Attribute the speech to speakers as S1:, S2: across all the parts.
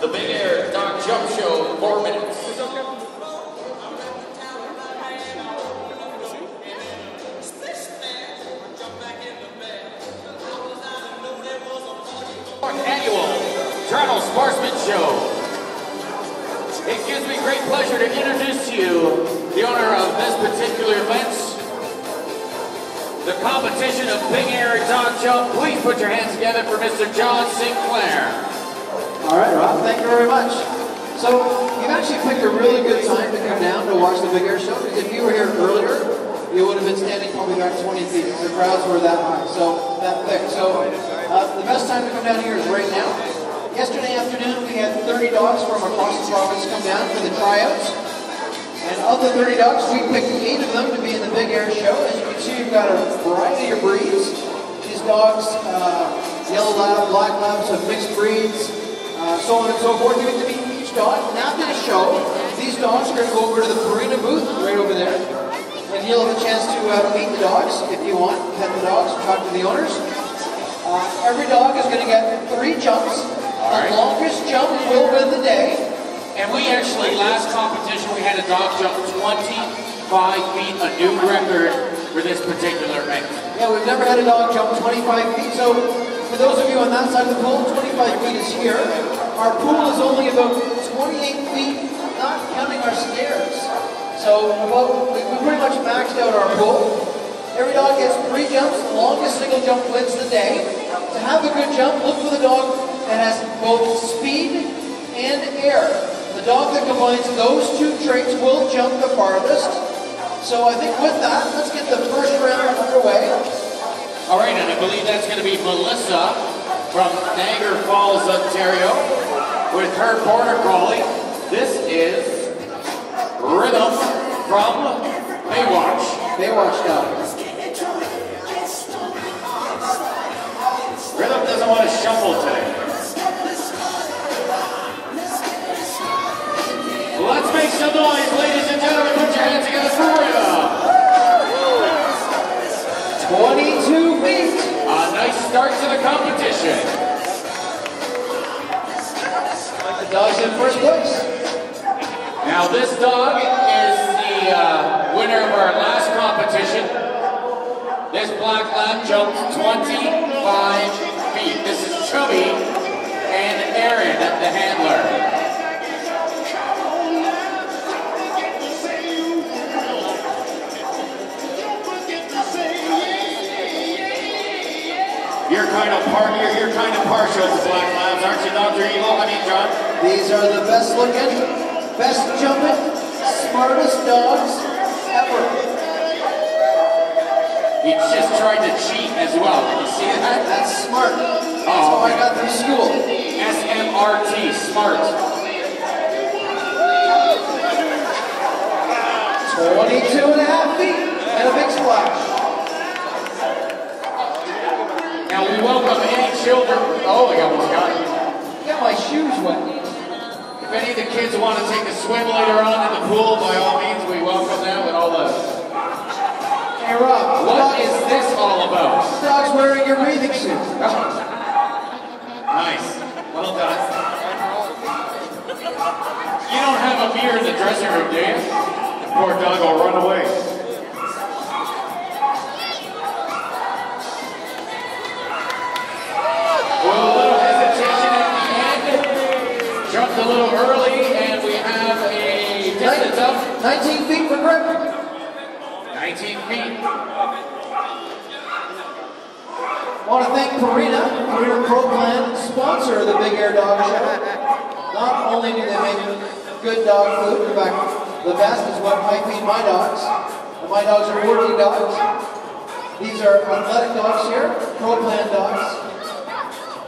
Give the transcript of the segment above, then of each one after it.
S1: The Big Air Dog Jump Show, 4 minutes. Annual Toronto Sportsman Show. It gives me great pleasure to introduce to you the owner of this particular event, the competition of Big Air Dog Jump. Please put your hands together for Mr. John Sinclair.
S2: All right, Rob, thank you very much. So, you've actually picked a really good time to come down to watch the Big Air Show, because if you were here earlier, you would have been standing probably back 20 feet. The crowds were that high, so that thick. So, the best time to come down here is right now. Yesterday afternoon, we had 30 dogs from across the province come down for the tryouts. And of the 30 dogs, we picked 8 of them to be in the Big Air Show. As you can see, you've got a variety of breeds. These dogs, yellow lab, black labs, have mixed breeds, so on and so forth. You get to meet each dog. And after the show, these dogs are going to go over to the Purina booth right over there. And you'll have a chance to meet the dogs if you want, pet the dogs, talk to the owners. Every dog is going to get 3 jumps. The longest jump will win the day.
S1: And we actually, last competition, we had a dog jump 25 feet, a new record for this particular event.
S2: Yeah, we've never had a dog jump 25 feet. So, for those of you on that side of the pool, 25 feet is here. Our pool is only about 28 feet, not counting our stairs. So, we pretty much maxed out our pool. Every dog gets 3 jumps. The longest single jump wins the day. To have a good jump, look for the dog that has both speed and air. The dog that combines those 2 traits will jump the farthest. So I think with that, let's get the first round underway.
S1: All right, and I believe that's going to be Melissa from Niagara Falls, Ontario, with her Border Collie. This is Rhythm from Baywatch.
S2: Baywatch dog.
S1: Rhythm doesn't want to shuffle today. Let's make some noise, ladies and gentlemen. Put your hands together for Rhythm.
S2: 22 feet.
S1: A nice start to the competition.
S2: The dog's in first place.
S1: Now this dog is the winner of our last competition. This black lab jumped 25 feet. This is Chubby and Aaron, the handler. You're kind of partial to black labs, aren't you, Dr. Evil? I mean, John?
S2: These are the best looking, best jumping, smartest dogs ever.
S1: He just tried to cheat as well. Did you see that?
S2: That's smart. That's how I got through school.
S1: SMRT, smart.
S2: 22.5 feet and a big splash.
S1: Now we welcome any children. Oh, I almost got it.
S2: Got my shoes wet.
S1: If any of the kids want to take a swim later on in the pool, by all means, we welcome them with all the...
S2: Hey, Rob.
S1: What is this all about?
S2: The dog's wearing your bathing suit.
S1: Nice. Well done. You don't have a mirror in the dressing room, do you? The poor dog will run away. Well, a little hesitation at the end. Jumped a little early, and we have a distance up.
S2: 19 feet for grip.
S1: 19 feet.
S2: I want to thank Purina Pro Plan, sponsor of the Big Air Dog Show. Not only do they make good dog food, in fact, the best is what I feed my dogs. And my dogs are working dogs. These are athletic dogs here, Pro Plan dogs.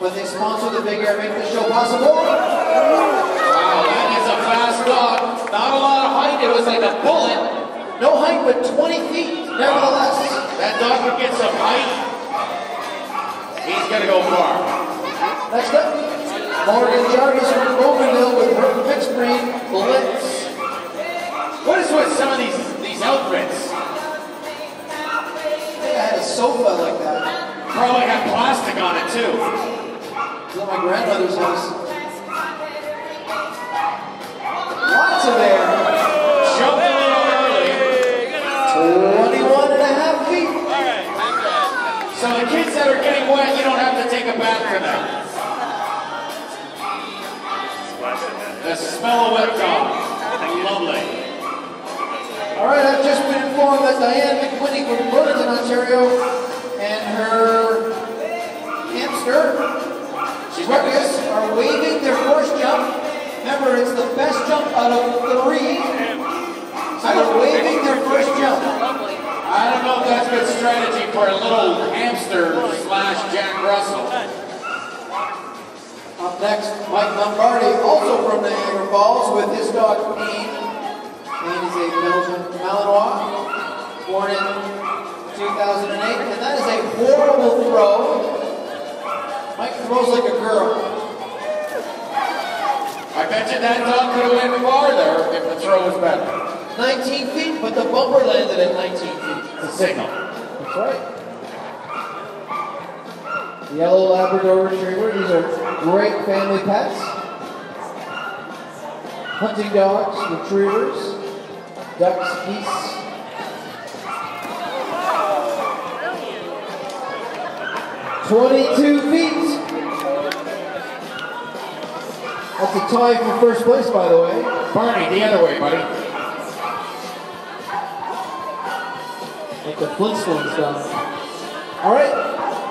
S2: But they sponsor the Big Air, make the show possible.
S1: Wow, that is a fast dog. Not a lot of height, it was like a bullet.
S2: No height, but 20 feet, nevertheless.
S1: That dog could get some height. He's going to go far.
S2: Next up, Morgan Jarvis from Bowmanville with her mixed breed Blitz.
S1: What is with some of these outfits?
S2: I think I had a sofa like that.
S1: Probably had plastic on it too.
S2: It's at my grandmother's house. lots of air.
S1: Jumped a little early.
S2: 21 and a half feet.
S1: So the kids that are getting wet, you don't have to take a bath for them. The smell of wet dog. Lovely.
S2: All right, I've just been informed that Diane McWhinney from Burlington, Ontario, and her hamster, Ruckus, are waving their first jump. Remember, it's the best jump out of 3. So they're waving their first jump.
S1: I don't know if that's good strategy for a little hamster / Jack Russell.
S2: Up next, Mike Lombardi, also from Niagara Falls, with his dog Payne. Payne is a Belgian Malinois, born in 2008, and that is a horrible throw. Mike throws like a girl.
S1: I bet you that dog could have went farther if the throw was better.
S2: 19 feet, but the bumper landed at 19 feet.
S1: It's a signal.
S2: That's right. Yellow Labrador Retriever, these are great family pets. Hunting dogs, retrievers, ducks, geese. "22 feet. That's a tie for first place, by the way.
S1: Barney, the other way, buddy.
S2: Like the Flintstones done. All right,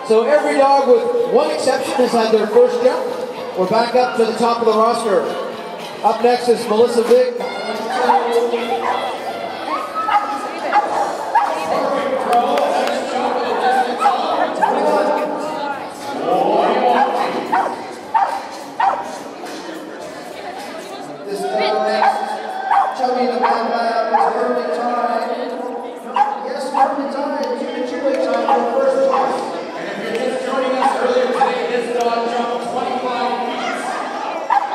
S2: so every dog with one exception has had their first jump. We're back up to the top of the roster. Up next is Melissa Vick. This Chubby the Bad Lab is perfect time. Yes, perfect time. Chubby time for first place.
S1: And if you're just joining us earlier today, this dog jumped 25 feet.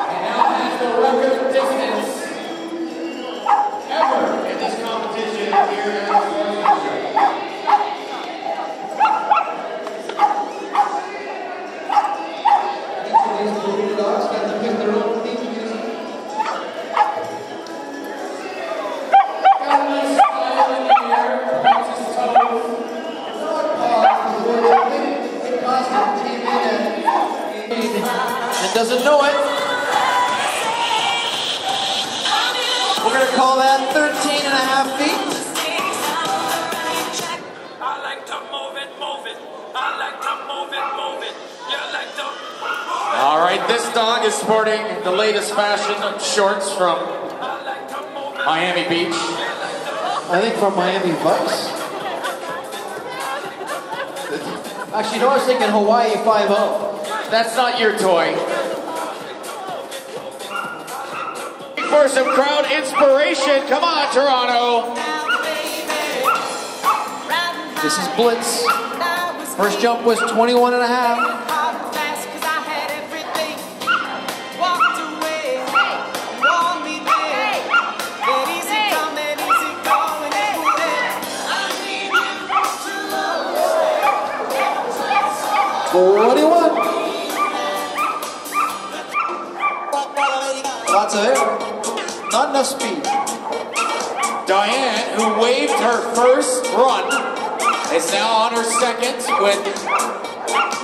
S1: And now has the record distance ever in this competition here at the
S2: Each of these Purina dogs get to pick their own theme music. And doesn't know it. We're going to call that 13 and a half feet.
S3: I like to move it, move it. I like to move it, move it. You like to move it.
S1: All right, this dog is sporting the latest fashion shorts from Miami Beach.
S2: I think from Miami Vice. Actually, no, I was thinking Hawaii 5-0.
S1: That's not your toy. For some crowd inspiration, come on, Toronto.
S2: This is Blitz. First jump was 21 and a half. Lots of air. Not enough speed.
S1: Diane, who waved her first run, is now on her second with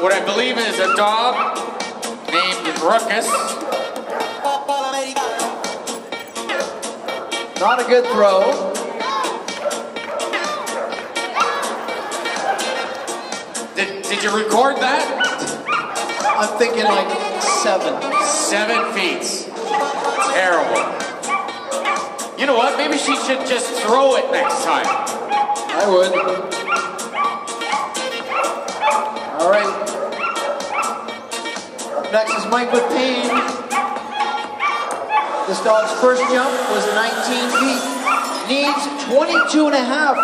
S1: what I believe is a dog named Ruckus.
S2: Not a good throw.
S1: Did you record that?
S2: I'm thinking like 7.
S1: 7 feet. Terrible. You know what? Maybe she should just throw it next time.
S2: I would. All right. Up next is Mike with Payne. This dog's first jump was 19 feet. Needs 22 and a half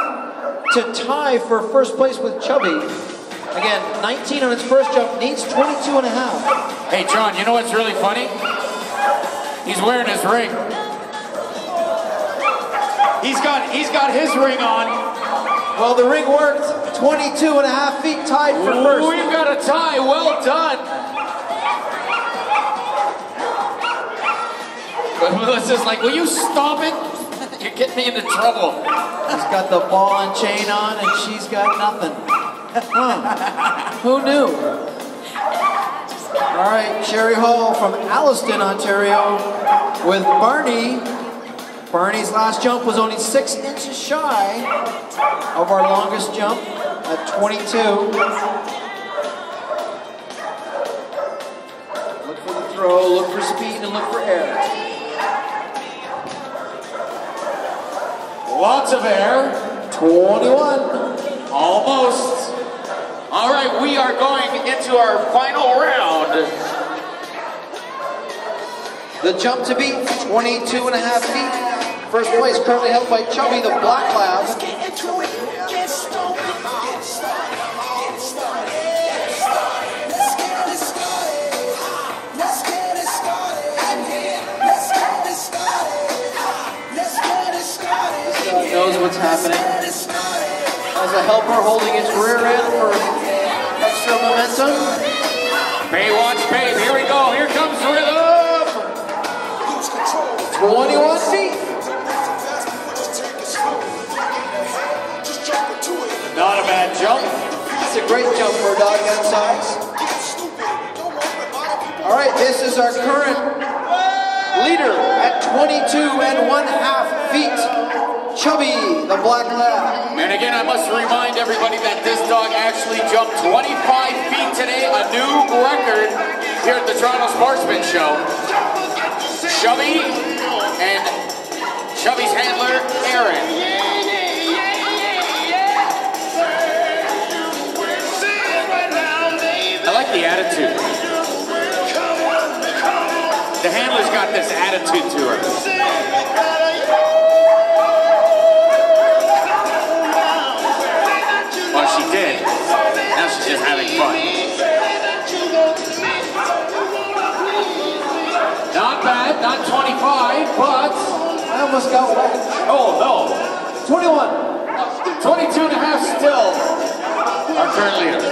S2: to tie for first place with Chubby. Again, 19 on its first jump, needs 22 and a half.
S1: Hey, John, you know what's really funny? He's wearing his ring. He's got his ring on.
S2: Well, the ring worked. 22 and a half feet tied for first.
S1: We've got a tie. Well done. Melissa's like, will you stop it? You're getting me into trouble.
S2: He's got the ball and chain on, and she's got nothing. Who knew? All right, Sherry Hall from Alliston, Ontario, with Barney. Barney's last jump was only 6 inches shy of our longest jump at 22. Look for the throw, look for speed, and look for air.
S1: Lots of air.
S2: 21.
S1: Almost. All right, we are going into our final round.
S2: The jump to beat, 22.5 feet. First place currently held by Chubby the Black Lab. Knows what's happening. As a helper holding its rear end for extra momentum.
S1: Baywatch babe, here we go. Here comes rhythm.
S2: 21 feet.
S1: Not a bad jump.
S2: That's a great jump for a dog that size. All right, this is our current leader at 22.5 feet. Chubby, the Black Lab.
S1: And again, I must remind everybody that this dog actually jumped 25 feet today, a new record here at the Toronto Sportsman Show. Chubby and Chubby's handler, Aaron. I like the attitude. The handler's got this attitude to her. Well, she did. Now she's just having fun. Not bad, not 25, but...
S2: I almost got wet.
S1: Oh, no.
S2: 21.
S1: 22.5 still. Our current leader.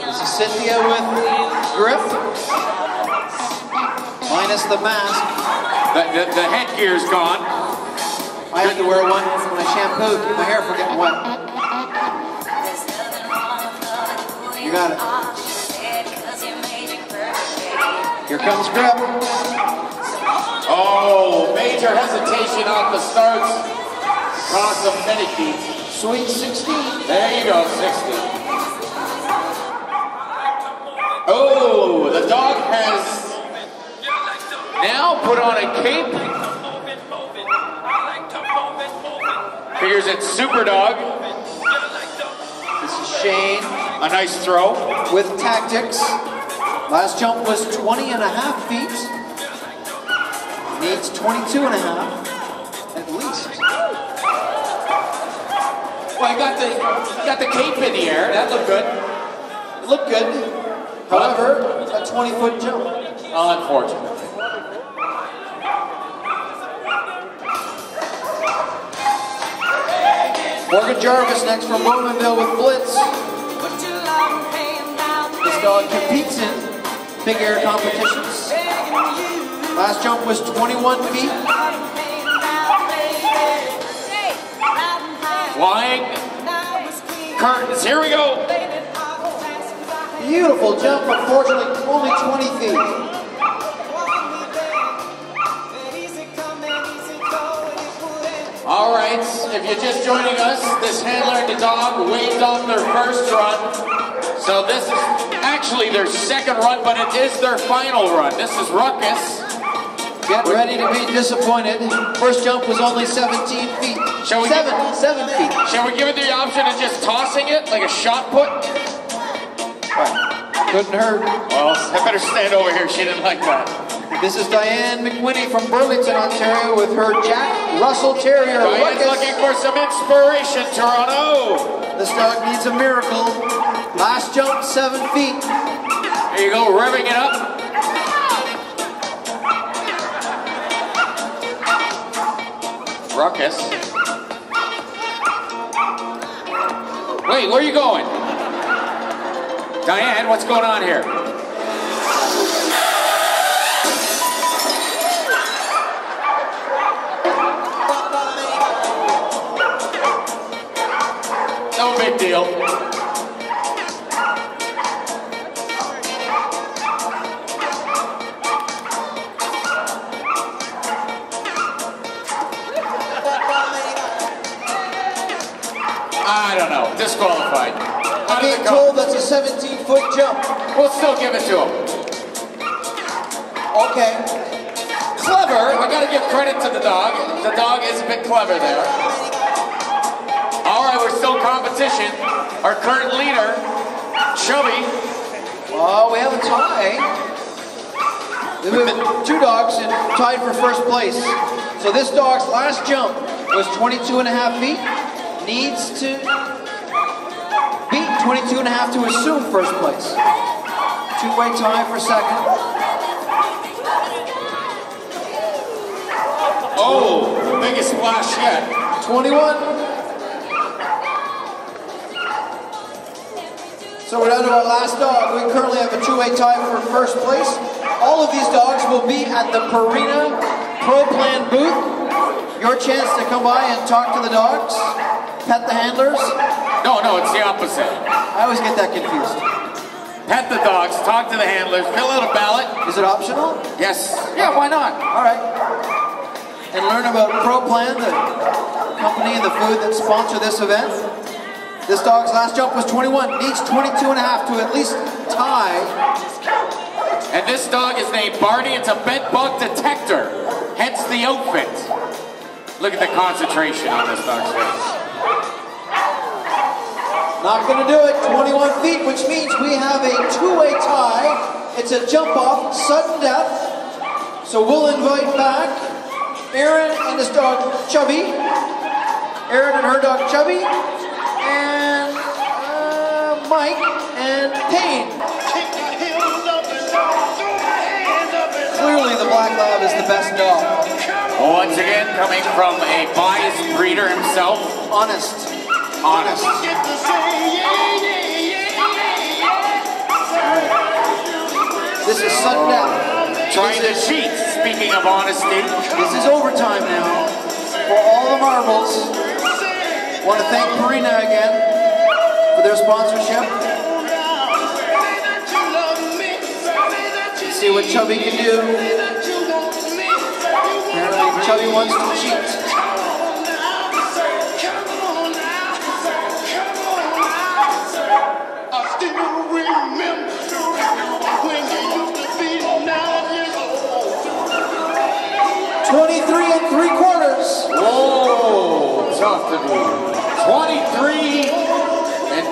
S2: This is Cynthia with Griff. Minus the mask.
S1: The headgear's gone.
S2: I have to wear one when I shampoo, keep my hair from getting wet. You got it. Here comes Griff.
S1: Oh, major hesitation off the starts. Cost some many feet.
S2: Sweet 16.
S1: There you go, 60. Oh, the dog has now put on a cape. Figures it's Super Dog.
S2: This is Shane.
S1: A nice throw.
S2: With tactics. Last jump was 20.5 feet. Needs 22.5 at least.
S1: Well, I got the cape in the air. That looked good.
S2: It looked good. However, a 20-foot jump.
S1: Unfortunately.
S2: Morgan Jarvis next from Bowmanville with Blitz. This dog competes in big air competitions. Last jump was 21 feet.
S1: Flying curtains. Here we go.
S2: Beautiful jump, unfortunately only 20 feet.
S1: All right, if you're just joining us, this handler and the dog waved off their first run. So this is actually their second run, but it is their final run. This is Ruckus.
S2: Get ready to be disappointed. First jump was only 17 feet.
S1: Shall we
S2: 7 feet.
S1: Shall we give it the option of just tossing it like a shot put?
S2: Couldn't hurt.
S1: Well, I better stand over here. She didn't like that.
S2: This is Diane McWhinney from Burlington, Ontario with her Jack Russell Terrier.
S1: Diane's looking for some inspiration, Toronto.
S2: This dog needs a miracle. Last jump, 7 feet.
S1: There you go, revving it up. Ruckus. Wait, where are you going? Diane, what's going on here? No big deal. I don't know. Disqualified.
S2: I'm being told that's a 17-foot jump.
S1: We'll still give it to him.
S2: Okay.
S1: Clever. I gotta give credit to the dog. The dog is a bit clever there. All right, we're still competition. Our current leader, Chubby.
S2: Oh, we have a tie. We have two dogs tied for first place. So this dog's last jump was 22.5 feet. Needs to beat 22.5 to assume first place. Two-way tie for second.
S1: Oh, biggest splash yet.
S2: 21. So we're down to our last dog. We currently have a two-way tie for first place. All of these dogs will be at the Purina Pro Plan booth. Your chance to come by and talk to the dogs, pet the handlers.
S1: No, it's the opposite.
S2: I always get that confused.
S1: Pet the dogs, talk to the handlers, fill out a ballot.
S2: Is it optional?
S1: Yes. Yeah, why not?
S2: All right. And learn about Pro Plan, the company and the food that sponsor this event. This dog's last jump was 21. Needs 22.5 to at least tie.
S1: And this dog is named Barney. It's a bed bug detector. Hence the outfit. Look at the concentration on this dog's face.
S2: Not going to do it. 21 feet, which means we have a two-way tie. It's a jump off, sudden death. So we'll invite back Erin and this dog, Chubby. Erin and her dog, Chubby. And Mike and Payne. Clearly the Black Lab is the best dog.
S1: Once again, coming from a biased breeder himself.
S2: Honest. This is sudden death.
S1: Trying to cheat, speaking of honesty.
S2: This is overtime now for all the marbles. Want to thank Purina again for their sponsorship. Let's see what Chubby can do. Apparently Chubby wants to cheat.
S4: I still remember when you used to be 9 years old.
S2: 23 3/4.
S1: Whoa, tough to do. 23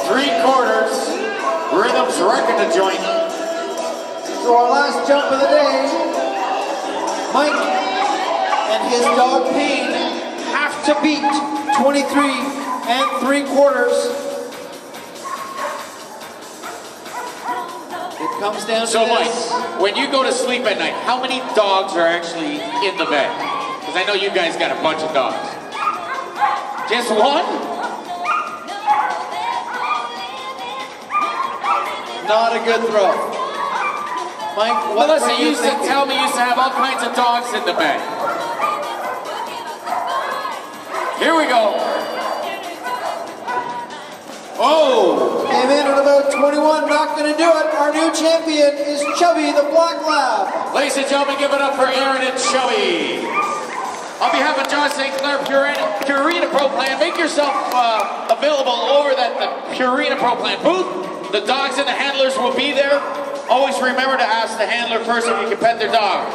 S1: 3/4. Rhythm's wrecking the joint.
S2: So our last jump of the day, Mike and his dog Payne have to beat 23 3/4. It comes down to
S1: So, Mike,
S2: this.
S1: when you go to sleep at night, how many dogs are actually in the bed? Because I know you guys got a bunch of dogs. Just one?
S2: Not a good throw. Mike, what
S1: Melissa
S2: were you
S1: used to
S2: thinking?
S1: tell me you used to have all kinds of dogs in the bed. Here we go. Oh!
S2: Came in at about 21, not going to do it. Our new champion is Chubby, the Black Lab.
S1: Ladies and gentlemen, give it up for Erin and Chubby. On behalf of John St. Clair, Purina Pro Plan, make yourself available over at the Purina Pro Plan booth. The dogs and the handlers will be there. Always remember to ask the handler first if you can pet their dog.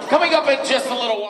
S1: Coming up in just a little while.